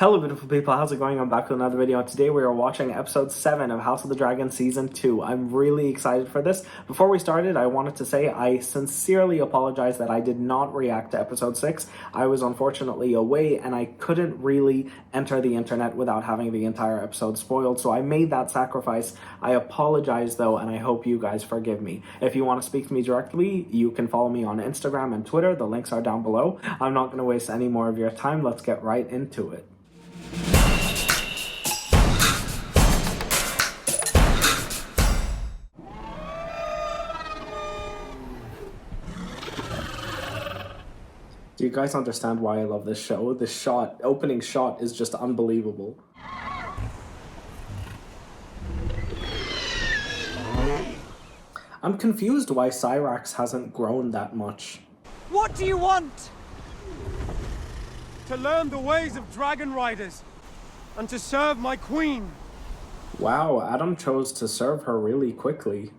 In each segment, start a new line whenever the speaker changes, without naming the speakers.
Hello beautiful people, how's it going? I'm back with another video, and today we are watching episode 7 of House of the Dragon season 2. I'm really excited for this. Before we started, I wanted to say I sincerely apologize that I did not react to episode 6. I was unfortunately away and I couldn't really enter the internet without having the entire episode spoiled, so I made that sacrifice. I apologize though, and I hope you guys forgive me. If you want to speak to me directly, you can follow me on Instagram and Twitter. The links are down below. I'm not going to waste any more of your time. Let's get right into it. Do you guys understand why I love this show? This opening shot is just unbelievable. I'm confused why Syrax hasn't grown that much.
What do you want? To learn the ways of dragon riders and to serve my queen.
Wow, Adam chose to serve her really quickly.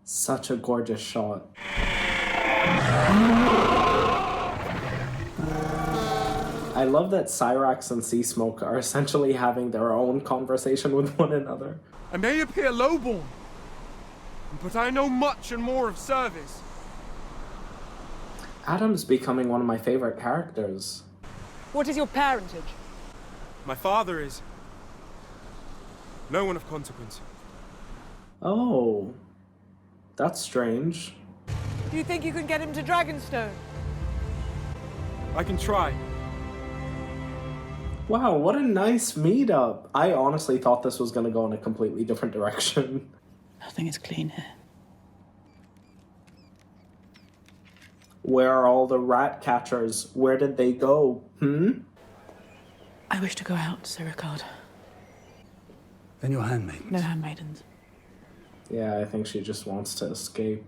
Such a gorgeous shot. I love that Syrax and Sea Smoke are essentially having their own conversation with one another.
I may appear lowborn, but I know much and more of service.
Adam's becoming one of my favorite characters.
What is your parentage?
My father is no one of consequence.
Oh, that's strange.
Do you think you can get him to Dragonstone?
I can try.
Wow, what a nice meetup. I honestly thought this was going to go in a completely different direction.
Nothing is clean here.
Where are all the rat catchers? Where did they go?
I wish to go out, Sir Ricard.
Then your handmaidens.
No handmaidens.
Yeah, I think she just wants to escape.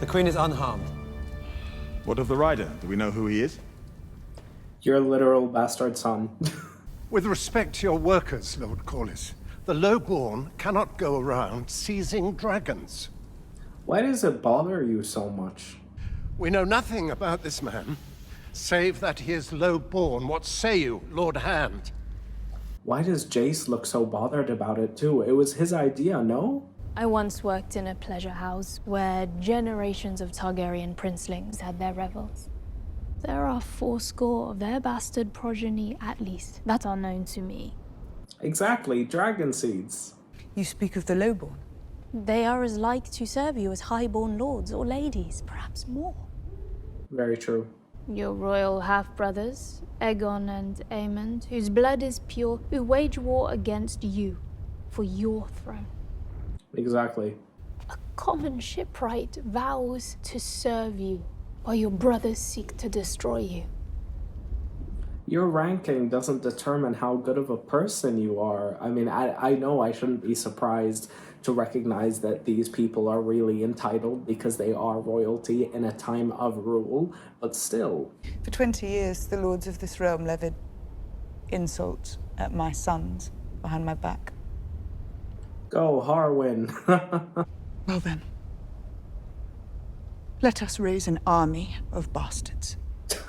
The queen is unharmed.
What of the rider? Do we know who he is?
Your literal bastard son.
With respect to your workers, Lord Corlys, the lowborn cannot go around seizing dragons.
Why does it bother you so much?
We know nothing about this man, save that he is lowborn. What say you, Lord Hand?
Why does Jace look so bothered about it too? It was his idea, no?
I once worked in a pleasure house where generations of Targaryen princelings had their revels. There are 80 of their bastard progeny, at least, that are known to me.
Exactly, Dragonseeds.
You speak of the lowborn.
They are as like to serve you as highborn lords or ladies, perhaps more.
Very true.
Your royal half-brothers, Aegon and Aemond, whose blood is pure, who wage war against you for your throne.
Exactly.
A common shipwright vows to serve you, while your brothers seek to destroy you.
Your ranking doesn't determine how good of a person you are. I mean, I know I shouldn't be surprised to recognize that these people are really entitled because they are royalty in a time of rule, but still.
For 20 years, the lords of this realm levied insults at my sons behind my back.
Go, Harwin.
Well then, let us raise an army of bastards.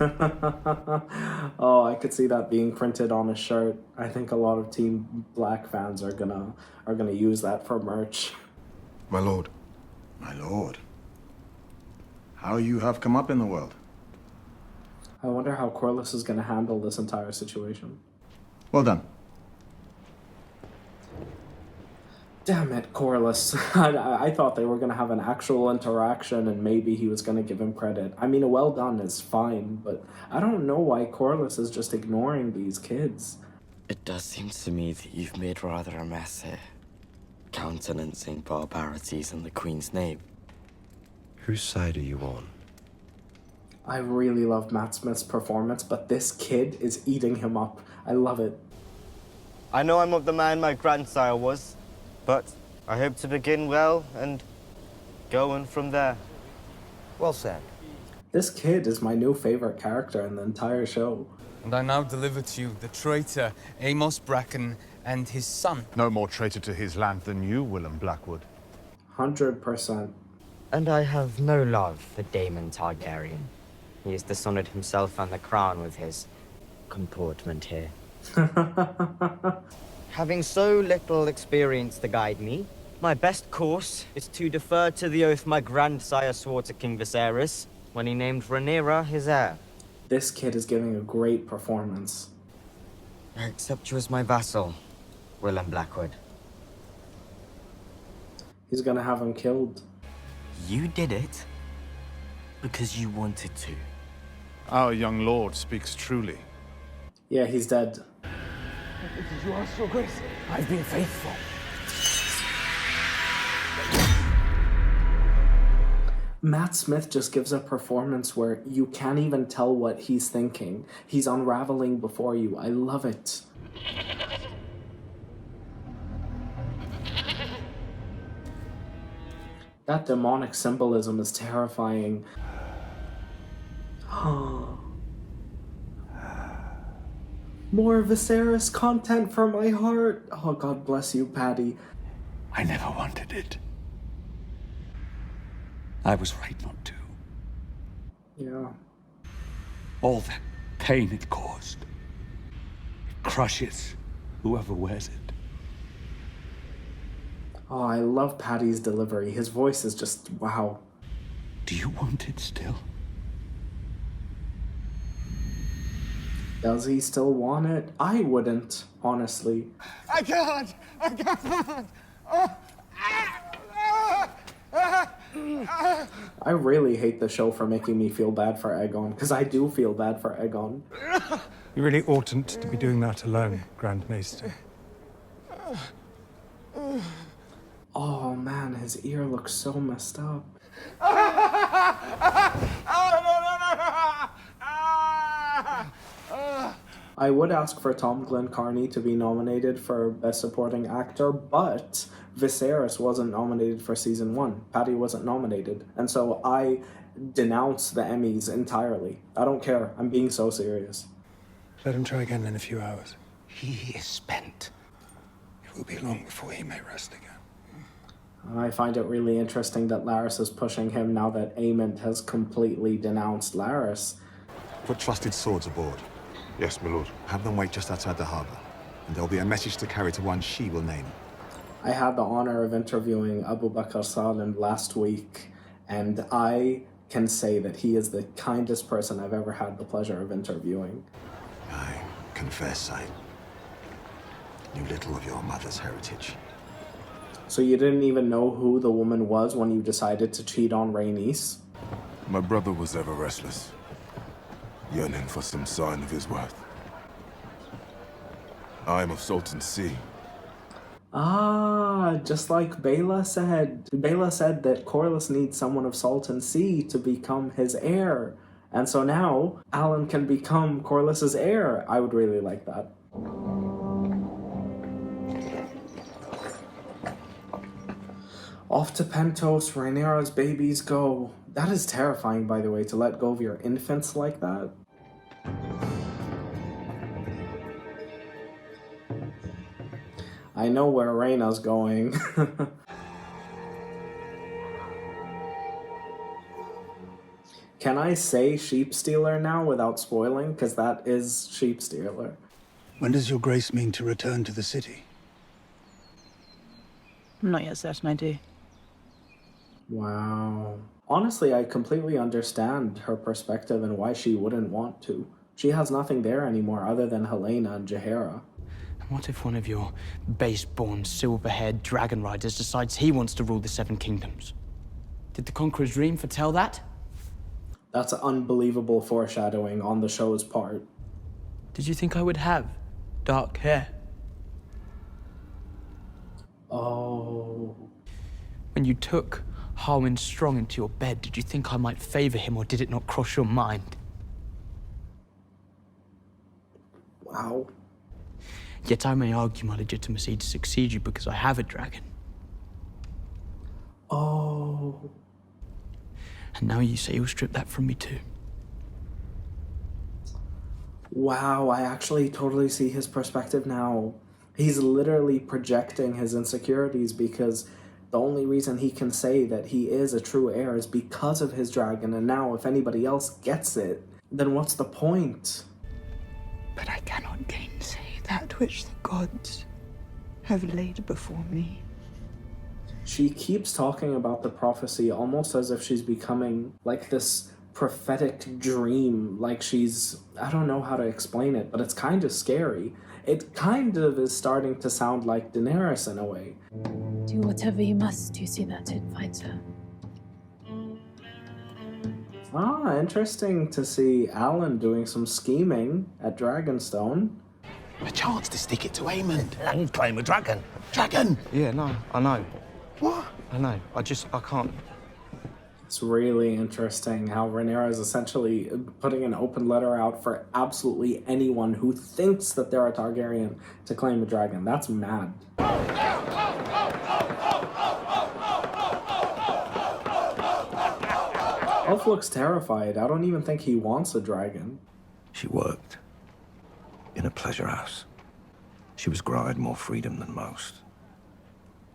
Oh, I could see that being printed on a shirt. I think a lot of Team Black fans are gonna use that for merch.
My lord. My lord. How you have come up in the world.
I wonder how Corlys is gonna handle this entire situation.
Well done.
Damn it, Corlys. I thought they were going to have an actual interaction and maybe he was going to give him credit. I mean, well done is fine, but I don't know why Corlys is just ignoring these kids.
It does seem to me that you've made rather a mess here, countenancing barbarities in the Queen's name.
Whose side are you on?
I really love Matt Smith's performance, but this kid is eating him up. I love it.
I know I'm not the man my grandsire was, but I hope to begin well and go on from there.
Well said.
This kid is my new favorite character in the entire show.
And I now deliver to you the traitor Amos Bracken and his son.
No more traitor to his land than you, Willem Blackwood.
100%.
And I have no love for Daemon Targaryen. He has dishonored himself and the crown with his comportment here. Having so little experience to guide me, my best course is to defer to the oath my grandsire swore to King Viserys when he named Rhaenyra his heir.
This kid is giving a great performance.
I accept you as my vassal, Willem Blackwood.
He's gonna have him killed.
You did it because you wanted to.
Our young lord speaks truly.
Yeah, he's dead.
You ask your grace. I've been faithful.
Matt Smith just gives a performance where you can't even tell what he's thinking. He's unraveling before you. I love it. That demonic symbolism is terrifying. More Viserys content for my heart. Oh, God bless you, Paddy.
I never wanted it. I was right not to.
Yeah.
All that pain it caused. It crushes whoever wears it.
Oh, I love Paddy's delivery. His voice is just, wow.
Do you want it still?
Does he still want it? I wouldn't, honestly.
I can't! I can't!
I really hate the show for making me feel bad for Aegon, because I do feel bad for Aegon.
You really oughtn't to be doing that alone, Grand Maester.
Oh man, his ear looks so messed up. I would ask for Tom Glencarney to be nominated for Best Supporting Actor, but Viserys wasn't nominated for Season 1. Paddy wasn't nominated. And so I denounce the Emmys entirely. I don't care. I'm being so serious.
Let him try again in a few hours.
He is spent.
It will be long before he may rest again.
I find it really interesting that Larys is pushing him now that Aemond has completely denounced Larys.
Put trusted swords aboard.
Yes, my lord.
Have them wait just outside the harbor, and there'll be a message to carry to one she will name.
I had the honor of interviewing Abu Bakr Salem last week, and I can say that he is the kindest person I've ever had the pleasure of interviewing.
I confess I knew little of your mother's heritage.
So you didn't even know who the woman was when you decided to cheat on Rhaenys?
My brother was ever restless, yearning for some sign of his worth. I am of Salton's Sea.
Ah, just like Baela said. Baela said that Corlys needs someone of Salton's Sea to become his heir. And so now, Alyn can become Corlys's heir. I would really like that. Off to Pentos, Rhaenyra's babies go. That is terrifying, by the way, to let go of your infants like that. I know where Rhaena's going. Can I say sheep stealer now without spoiling? Because that is sheep stealer.
When does your grace mean to return to the city?
I'm not yet certain I do.
Wow. Honestly, I completely understand her perspective and why she wouldn't want to. She has nothing there anymore other than Helena and Jaehaera.
And what if one of your base-born, silver-haired dragon riders decides he wants to rule the Seven Kingdoms? Did the Conqueror's dream foretell that?
That's unbelievable foreshadowing on the show's part.
Did you think I would have dark hair?
Oh.
When you took Harwin Strong into your bed, did you think I might favor him, or did it not cross your mind?
Wow.
Yet I may argue my legitimacy to succeed you because I have a dragon.
Oh.
And now you say you'll strip that from me too.
Wow, I actually totally see his perspective now. He's literally projecting his insecurities because The only reason he can say that he is a true heir is because of his dragon, and now if anybody else gets it, then what's the point?
But I cannot gainsay that which the gods have laid before me.
She keeps talking about the prophecy almost as if she's becoming like this prophetic dream, like she's, I don't know how to explain it, but it's kind of scary. It kind of is starting to sound like Daenerys in a way.
Do whatever you must to see that it finds her.
Ah, interesting to see Alyn doing some scheming at Dragonstone.
A chance to stick it to Aemond and claim a dragon. Dragon!
Yeah, no, I know.
What?
I know. I can't.
It's really interesting how Rhaenyra is essentially putting an open letter out for absolutely anyone who thinks that they're a Targaryen to claim a dragon. That's mad. Elf looks terrified. I don't even think he wants a dragon.
She worked in a pleasure house. She was granted more freedom than most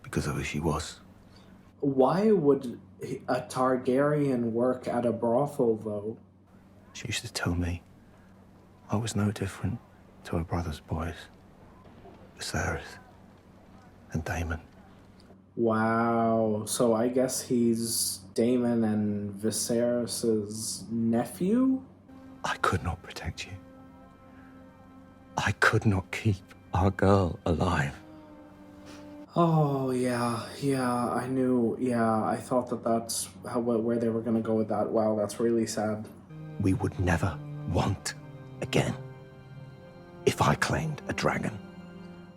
because of who she was.
Why would a Targaryen work at a brothel, though?
She used to tell me I was no different to her brother's boys, Viserys and Daemon.
Wow, so I guess he's Daemon and Viserys' nephew?
I could not protect you. I could not keep our girl alive.
Oh, yeah, I knew, I thought that that's where they were gonna go with that. Wow, that's really sad.
We would never want again if I claimed a dragon.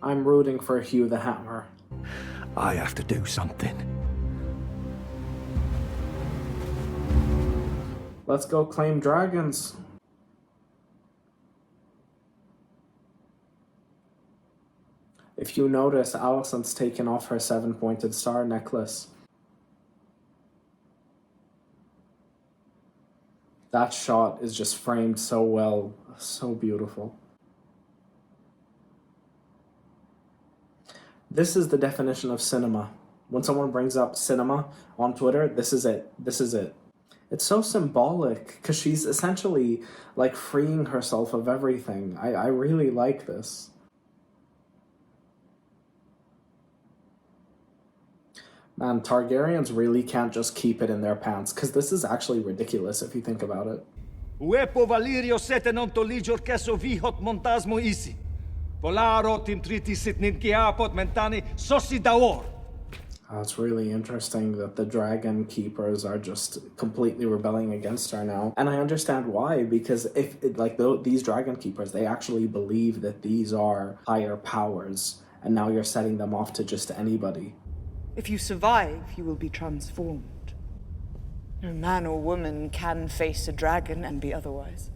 I'm rooting for Hugh the Hammer.
I have to do something.
Let's go claim dragons. If you notice, Alicent's taken off her 7-pointed star necklace. That shot is just framed so well, so beautiful. This is the definition of cinema. When someone brings up cinema on Twitter, this is it. This is it. It's so symbolic because she's essentially like freeing herself of everything. I really like this. Man, Targaryens really can't just keep it in their pants, because this is actually ridiculous if you think about it.
Uepo Valirio sete non toligor keso vihot montasmo isi. Volarot intritisit ninkiapot mentani sosi daor.
It's really interesting that the Dragon Keepers are just completely rebelling against her now. And I understand why, because these Dragon Keepers, they actually believe that these are higher powers, and now you're setting them off to just anybody.
If you survive, you will be transformed. No man or woman can face a dragon and be otherwise.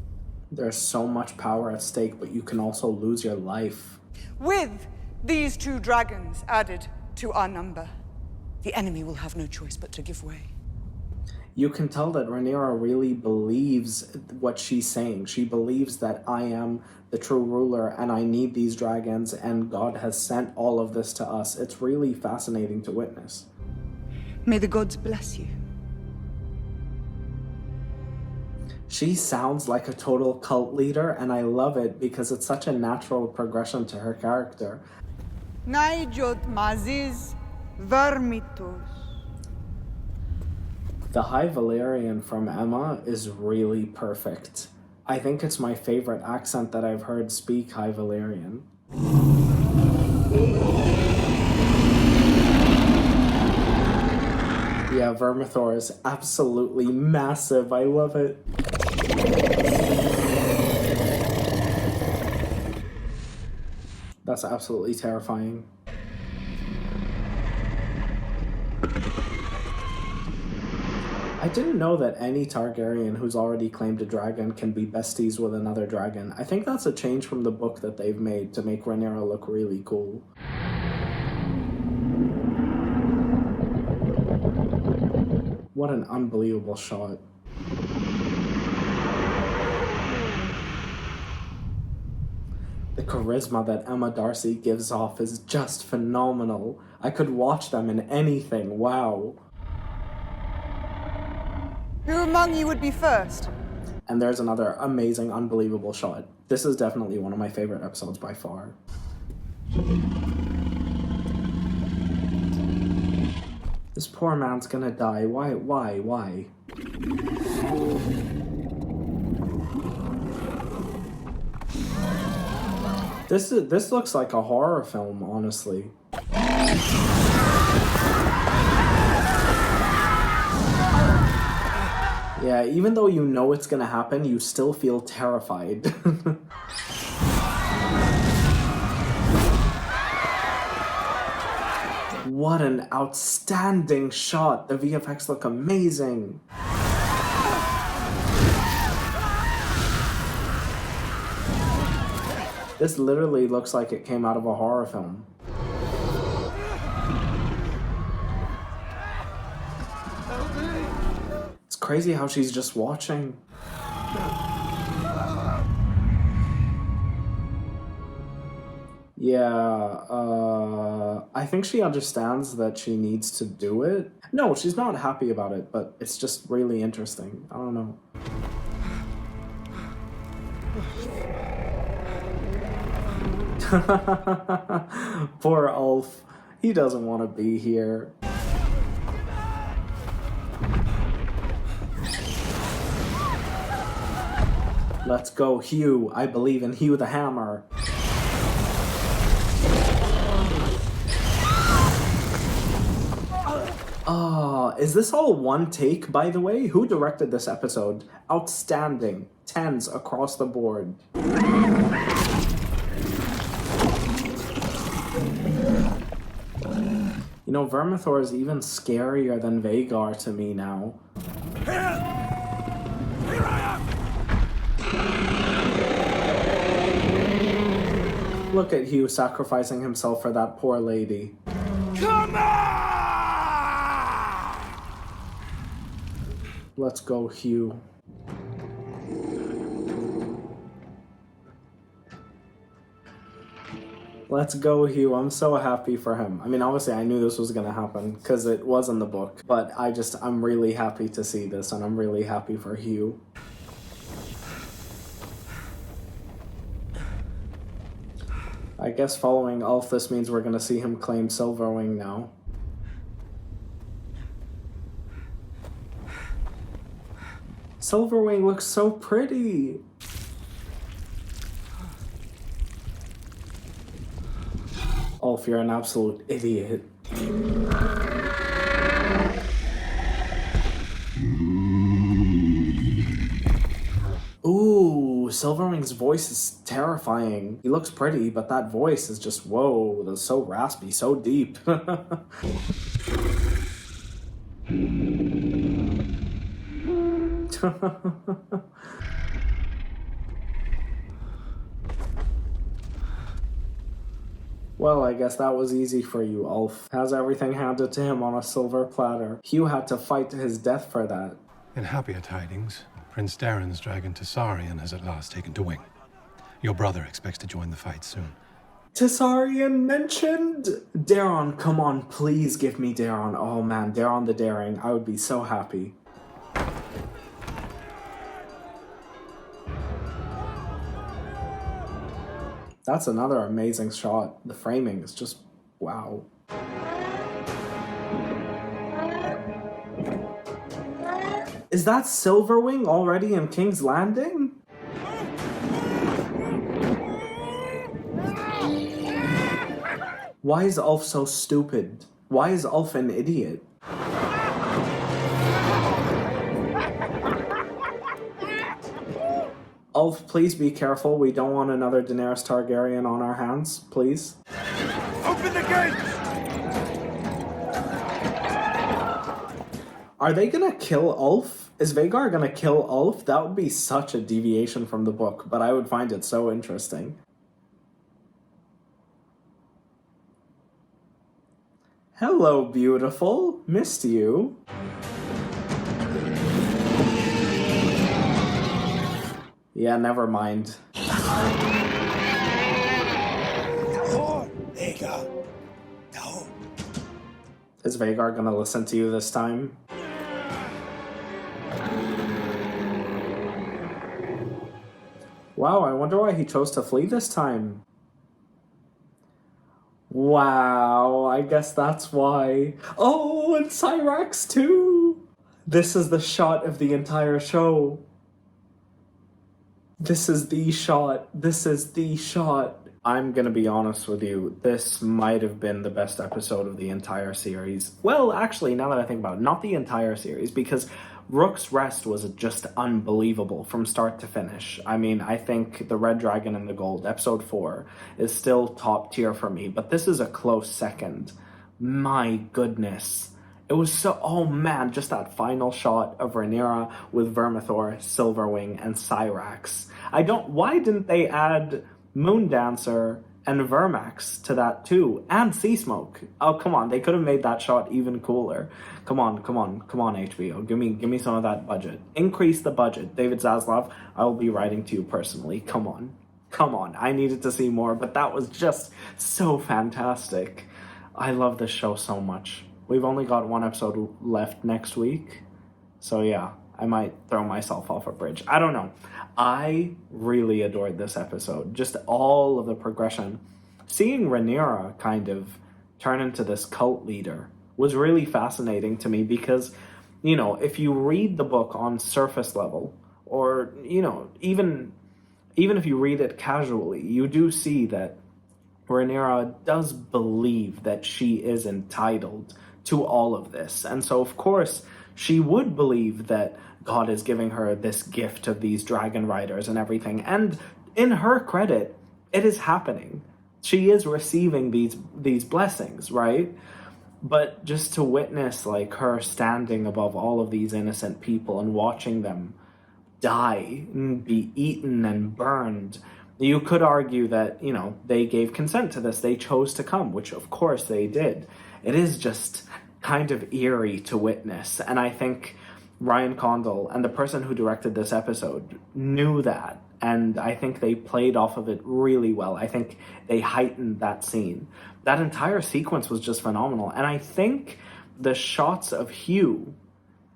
There's so much power at stake, but you can also lose your life.
With these 2 dragons added to our number, the enemy will have no choice but to give way.
You can tell that Rhaenyra really believes what she's saying. She believes that I am the true ruler and I need these dragons and God has sent all of this to us. It's really fascinating to witness.
May the gods bless you.
She sounds like a total cult leader and I love it because it's such a natural progression to her character.
Naijot maziz Vermithor.
The High Valyrian from Emma is really perfect. I think it's my favorite accent that I've heard speak High Valyrian. Yeah, Vermithor is absolutely massive. I love it. That's absolutely terrifying. I didn't know that any Targaryen who's already claimed a dragon can be besties with another dragon. I think that's a change from the book that they've made to make Rhaenyra look really cool. What an unbelievable shot. The charisma that Emma Darcy gives off is just phenomenal. I could watch them in anything, wow.
Who among you would be first?
And there's another amazing, unbelievable shot. This is definitely one of my favorite episodes by far. This poor man's gonna die. Why? This looks like a horror film, honestly. Yeah, even though you know it's gonna happen, you still feel terrified. What an outstanding shot! The VFX look amazing! This literally looks like it came out of a horror film. It's crazy how she's just watching. Yeah, I think she understands that she needs to do it. No, she's not happy about it, but it's just really interesting. I don't know. Poor Ulf. He doesn't want to be here. Let's go, Hugh. I believe in Hugh the Hammer. Is this all one take, by the way? Who directed this episode? Outstanding. 10s across the board. You know, Vermithor is even scarier than Vhagar to me now.
Here I
am! Look at Hugh sacrificing himself for that poor lady.
Come on!
Let's go, Hugh. Let's go, Hugh. I'm so happy for him. I mean, obviously, I knew this was going to happen because it was in the book, but I'm really happy to see this, and I'm really happy for Hugh. I guess following Ulf, this means we're going to see him claim Silverwing now. Silverwing looks so pretty! Ulf, you're an absolute idiot. Ooh, Silverwing's voice is terrifying. He looks pretty, but that voice is just, whoa, that's so raspy, so deep. Well, I guess that was easy for you, Ulf. Has everything handed to him on a silver platter. Hugh had to fight to his death for that.
In happier tidings, Prince Darren's dragon Targaryen has at last taken to wing. Your brother expects to join the fight soon.
Targaryen mentioned? Daemon, come on, please give me Daemon. Oh man, Daemon the Daring. I would be so happy. That's another amazing shot. The framing is just, wow. Is that Silverwing already in King's Landing? Why is Ulf so stupid? Why is Ulf an idiot? Ulf, please be careful. We don't want another Daenerys Targaryen on our hands, please.
Open the gate!
Are they gonna kill Ulf? Is Vhagar gonna kill Ulf? That would be such a deviation from the book, but I would find it so interesting. Hello, beautiful. Missed you. Yeah, never mind.
Vhagar. No.
Is Vhagar gonna listen to you this time? Wow, I wonder why he chose to flee this time. Wow, I guess that's why. Oh, and Cyrax too! This is the shot of the entire show. This is the shot. This is the shot. I'm gonna be honest with you, this might have been the best episode of the entire series. Well, actually, now that I think about it, not the entire series, because Rook's Rest was just unbelievable from start to finish. I mean, I think The Red Dragon and the Gold, episode 4, is still top tier for me, but this is a close second. My goodness. It was so, oh man, just that final shot of Rhaenyra with Vermithor, Silverwing, and Cyrax. Why didn't they add Moondancer and Vermax to that too, and Sea Smoke? Oh, come on, they could have made that shot even cooler. Come on, HBO, give me some of that budget. Increase the budget. David Zaslav, I will be writing to you personally. Come on, I needed to see more, but that was just so fantastic. I love this show so much. We've only got one episode left next week, so yeah, I might throw myself off a bridge. I don't know. I really adored this episode. Just all of the progression. Seeing Rhaenyra kind of turn into this cult leader was really fascinating to me because, you know, if you read the book on surface level, or, you know, even if you read it casually, you do see that Rhaenyra does believe that she is entitled to all of this. And so, of course, she would believe that God is giving her this gift of these dragon riders and everything. And in her credit, it is happening. She is receiving these blessings, right? But just to witness like her standing above all of these innocent people and watching them die and be eaten and burned, you could argue that, you know, they gave consent to this. They chose to come, which of course they did. It is just kind of eerie to witness. And I think Ryan Condal and the person who directed this episode knew that. And I think they played off of it really well. I think they heightened that scene. That entire sequence was just phenomenal. And I think the shots of Hugh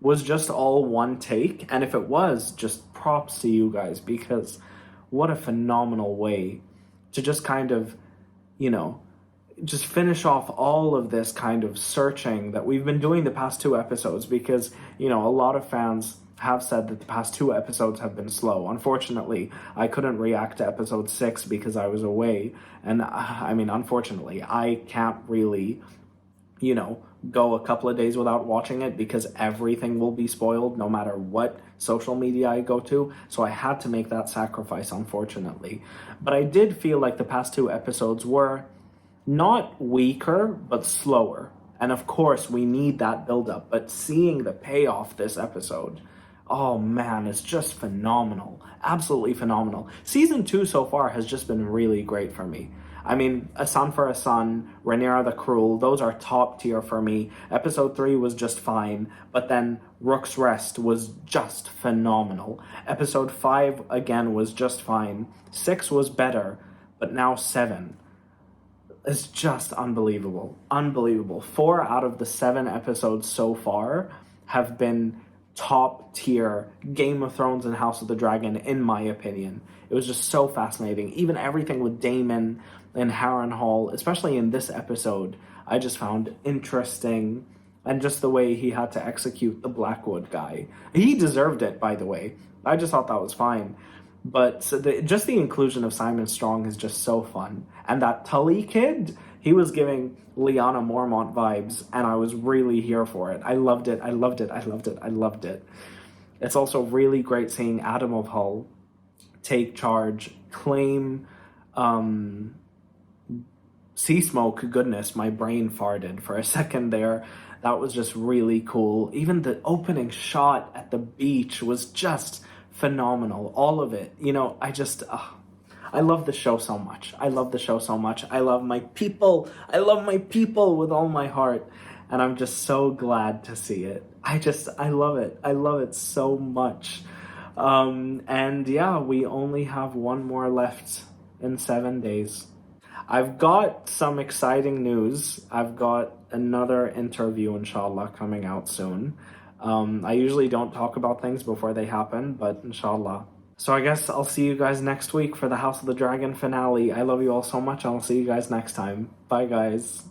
was just all one take. And if it was, just props to you guys, because what a phenomenal way to just kind of, you know, just finish off all of this kind of searching that we've been doing the past 2 episodes, because, you know, a lot of fans have said that the past 2 episodes have been slow. Unfortunately, I couldn't react to episode 6 because I was away. And I mean, unfortunately, I can't really, you know, go a couple of days without watching it because everything will be spoiled no matter what social media I go to. So I had to make that sacrifice, unfortunately. But I did feel like the past 2 episodes were not weaker, but slower. And of course, we need that build-up. But seeing the payoff this episode, oh man, it's just phenomenal. Absolutely phenomenal. Season 2 so far has just been really great for me. I mean, A Son for a Son, Rhaenyra the Cruel, those are top tier for me. Episode 3 was just fine, but then Rook's Rest was just phenomenal. Episode 5, again, was just fine. 6 was better, but now 7 is just unbelievable. Unbelievable. 4 out of the 7 episodes so far have been top tier Game of Thrones and House of the Dragon, in my opinion. It was just so fascinating. Even everything with Daemon and Harrenhal, especially in this episode, I just found interesting. And just the way he had to execute the Blackwood guy. He deserved it, by the way. I just thought that was fine. But so just the inclusion of Simon Strong is just so fun. And that Tully kid, he was giving Lyanna Mormont vibes, and I was really here for it. I loved it. It's also really great seeing Adam of Hull take charge, claim Sea Smoke. Goodness, my brain farted for a second there. That was just really cool. Even the opening shot at the beach was just phenomenal. All of it. You know, I love the show so much. I love my people. I love my people with all my heart. And I'm just so glad to see it. I love it. I love it so much. And yeah, we only have one more left in 7 days. I've got some exciting news. I've got another interview, inshallah, coming out soon. I usually don't talk about things before they happen, but inshallah. So I guess I'll see you guys next week for the House of the Dragon finale. I love you all so much, and I'll see you guys next time. Bye, guys.